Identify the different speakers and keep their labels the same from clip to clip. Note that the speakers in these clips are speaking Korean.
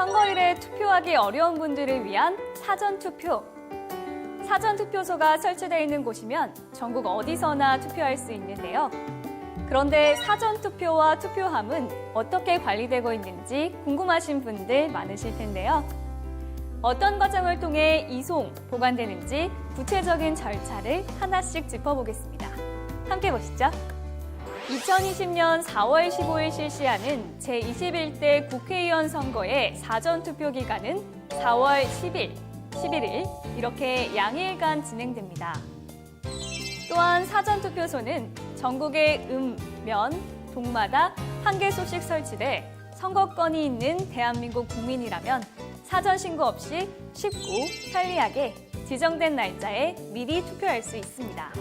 Speaker 1: 선거일에 투표하기 어려운 분들을 위한 사전투표. 사전투표소가 설치되어 있는 곳이면 전국 어디서나 투표할 수 있는데요. 그런데 사전투표와 투표함은 어떻게 관리되고 있는지 궁금하신 분들 많으실 텐데요. 어떤 과정을 통해 이송, 보관되는지 구체적인 절차를 하나씩 짚어보겠습니다. 함께 보시죠. 2020년 4월 15일 실시하는 제21대 국회의원 선거의 사전투표 기간은 4월 10일, 11일 이렇게 양일간 진행됩니다. 또한 사전투표소는 전국의 면, 동마다 한 개소씩 설치돼 선거권이 있는 대한민국 국민이라면 사전 신고 없이 쉽고 편리하게 지정된 날짜에 미리 투표할 수 있습니다.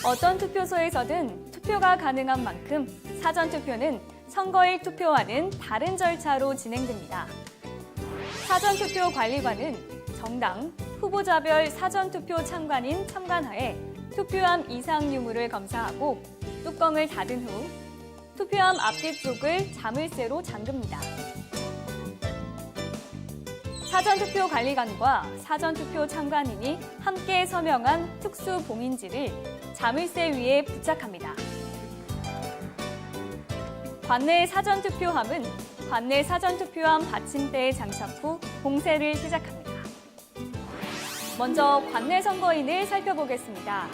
Speaker 1: 어떤 투표소에서든 투표가 가능한 만큼 사전투표는 선거일 투표와는 다른 절차로 진행됩니다. 사전투표 관리관은 정당, 후보자별 사전투표 참관인 참관하에 투표함 이상 유무를 검사하고 뚜껑을 닫은 후 투표함 앞뒤쪽을 자물쇠로 잠급니다. 사전투표 관리관과 사전투표 참관인이 함께 서명한 특수 봉인지를 자물쇠 위에 부착합니다. 관내 사전투표함은 관내 사전투표함 받침대에 장착 후 봉쇄를 시작합니다. 먼저 관내 선거인을 살펴보겠습니다.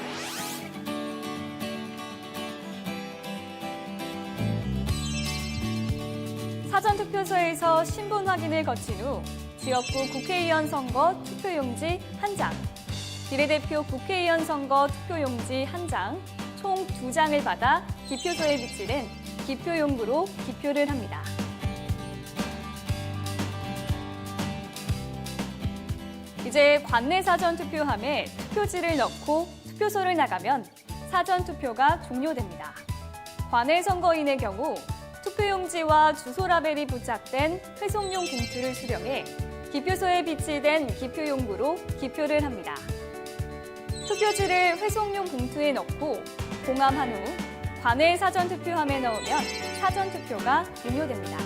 Speaker 1: 사전투표소에서 신분 확인을 거친 후 지역구 국회의원 선거 투표용지 1장, 비례대표 국회의원 선거 투표용지 1장, 총 2장을 받아 기표소에 비치된 기표용구로 기표를 합니다. 이제 관내 사전투표함에 투표지를 넣고 투표소를 나가면 사전투표가 종료됩니다. 관내 선거인의 경우 투표용지와 주소 라벨이 부착된 회송용 봉투를 수령해 기표소에 비치된 기표용구로 기표를 합니다. 투표지를 회송용 봉투에 넣고 봉함한 후 관내 사전투표함에 넣으면 사전투표가 종료됩니다.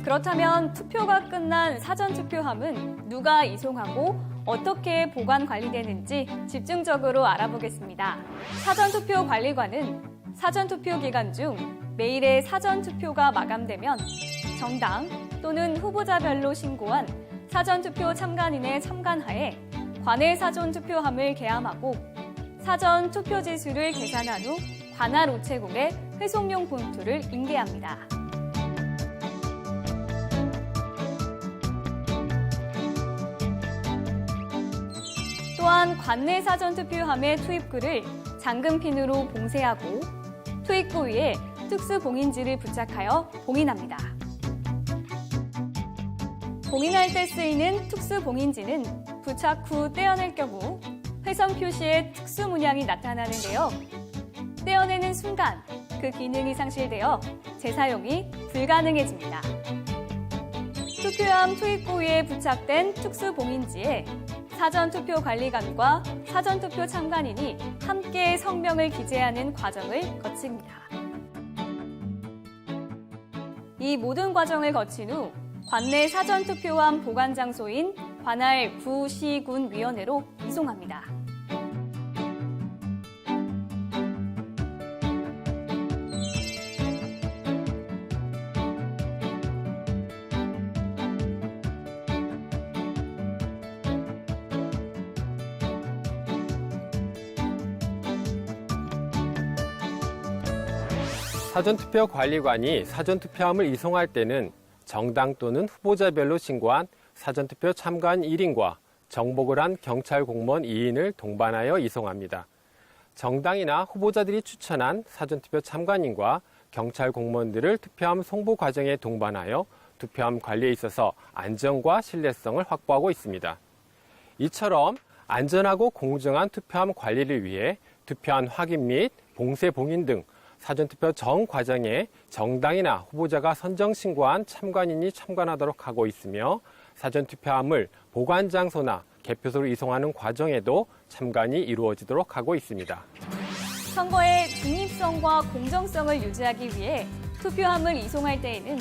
Speaker 1: 그렇다면 투표가 끝난 사전투표함은 누가 이송하고 어떻게 보관 관리되는지 집중적으로 알아보겠습니다. 사전투표 관리관은 사전투표 기간 중 매일의 사전투표가 마감되면 정당 또는 후보자별로 신고한 사전투표 참관인의 참관하에 관내 사전투표함을 개함하고 사전투표지수를 계산한 후 관할 우체국에 회송용 봉투를 인계합니다. 또한 관내 사전투표함의 투입구를 잠금핀으로 봉쇄하고 투입구 위에 특수 봉인지를 부착하여 봉인합니다. 봉인할 때 쓰이는 특수 봉인지는 부착 후 떼어낼 경우 회선 표시에 특수 문양이 나타나는데요. 떼어내는 순간 그 기능이 상실되어 재사용이 불가능해집니다. 투표함 투입구 위에 부착된 특수 봉인지에 사전투표 관리관과 사전투표 참관인이 함께 성명을 기재하는 과정을 거칩니다. 이 모든 과정을 거친 후 관내 사전투표함 보관 장소인 관할 구, 시, 군 위원회로 이송합니다.
Speaker 2: 사전투표 관리관이 사전투표함을 이송할 때는 정당 또는 후보자별로 신고한 사전투표 참관 1인과 정복을 한 경찰 공무원 2인을 동반하여 이송합니다. 정당이나 후보자들이 추천한 사전투표 참관인과 경찰 공무원들을 투표함 송부 과정에 동반하여 투표함 관리에 있어서 안전과 신뢰성을 확보하고 있습니다. 이처럼 안전하고 공정한 투표함 관리를 위해 투표함 확인 및 봉쇄 봉인 등 사전투표 전 과정에 정당이나 후보자가 선정 신고한 참관인이 참관하도록 하고 있으며 사전투표함을 보관 장소나 개표소로 이송하는 과정에도 참관이 이루어지도록 하고 있습니다.
Speaker 1: 선거의 중립성과 공정성을 유지하기 위해 투표함을 이송할 때에는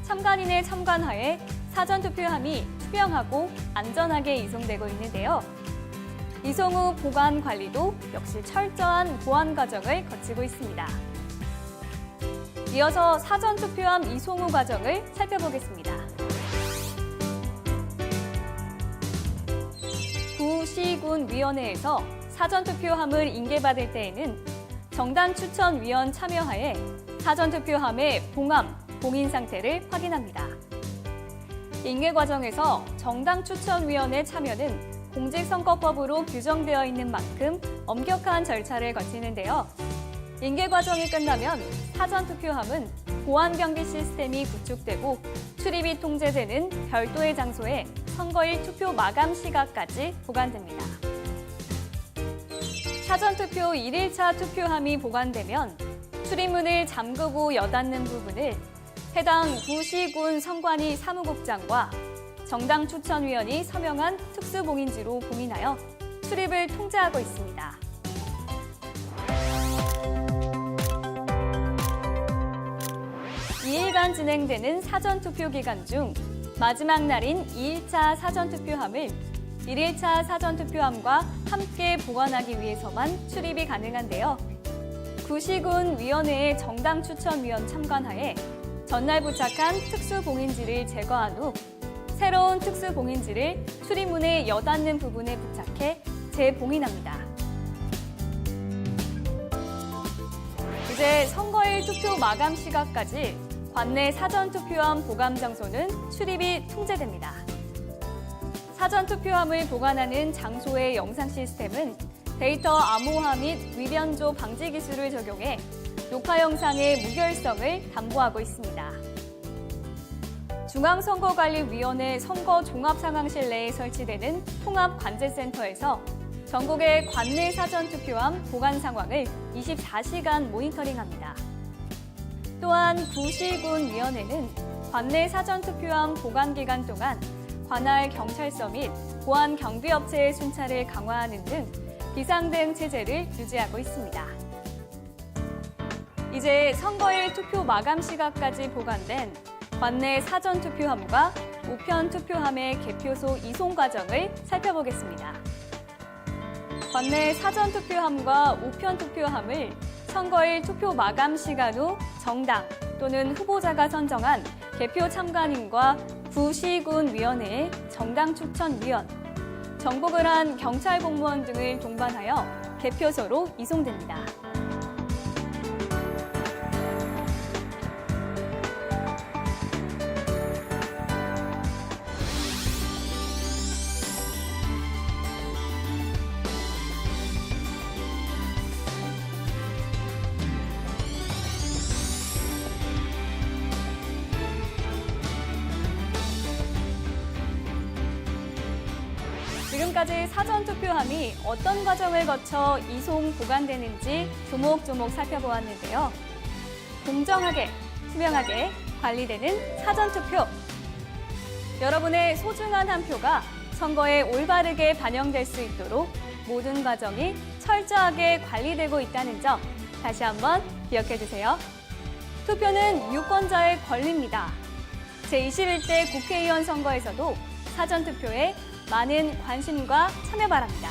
Speaker 1: 참관인의 참관하에 사전투표함이 투명하고 안전하게 이송되고 있는데요. 이송 후 보관 관리도 역시 철저한 보안 과정을 거치고 있습니다. 이어서 사전투표함 이송 후 과정을 살펴보겠습니다. 구시군위원회에서 사전투표함을 인계받을 때에는 정당추천위원 참여하에 사전투표함의 봉함, 봉인 상태를 확인합니다. 인계 과정에서 정당추천위원회 참여는 공직선거법으로 규정되어 있는 만큼 엄격한 절차를 거치는데요. 인계 과정이 끝나면 사전투표함은 보안경비 시스템이 구축되고 출입이 통제되는 별도의 장소에 선거일 투표 마감 시각까지 보관됩니다. 사전투표 1일차 투표함이 보관되면 출입문을 잠그고 여닫는 부분을 해당 구시군 선관위 사무국장과 정당 추천위원이 서명한 특수봉인지로 봉인하여 출입을 통제하고 있습니다. 2일간 진행되는 사전투표 기간 중 마지막 날인 2일차 사전투표함을 1일차 사전투표함과 함께 보관하기 위해서만 출입이 가능한데요. 구시군 위원회의 정당 추천위원 참관하에 전날 부착한 특수봉인지를 제거한 후 새로운 특수봉인지를 출입문에 여닫는 부분에 부착해 재봉인합니다. 이제 선거일 투표 마감 시각까지 관내 사전투표함 보관 장소는 출입이 통제됩니다. 사전투표함을 보관하는 장소의 영상 시스템은 데이터 암호화 및 위변조 방지 기술을 적용해 녹화 영상의 무결성을 담보하고 있습니다. 중앙선거관리위원회 선거종합상황실 내에 설치되는 통합관제센터에서 전국의 관내 사전투표함 보관 상황을 24시간 모니터링합니다. 또한 구시군위원회는 관내 사전투표함 보관 기간 동안 관할 경찰서 및 보안 경비업체의 순찰을 강화하는 등 비상대응 체제를 유지하고 있습니다. 이제 선거일 투표 마감 시각까지 보관된 관내 사전투표함과 우편투표함의 개표소 이송 과정을 살펴보겠습니다. 관내 사전투표함과 우편투표함을 선거일 투표 마감 시간 후 정당 또는 후보자가 선정한 개표 참관인과 구시군위원회의 정당 추천위원, 정복을 한 경찰 공무원 등을 동반하여 개표소로 이송됩니다. 지금까지 사전투표함이 어떤 과정을 거쳐 이송 보관되는지 조목조목 살펴보았는데요. 공정하게, 투명하게 관리되는 사전투표. 여러분의 소중한 한 표가 선거에 올바르게 반영될 수 있도록 모든 과정이 철저하게 관리되고 있다는 점 다시 한번 기억해 주세요. 투표는 유권자의 권리입니다. 제21대 국회의원 선거에서도 사전투표에 많은 관심과 참여 바랍니다.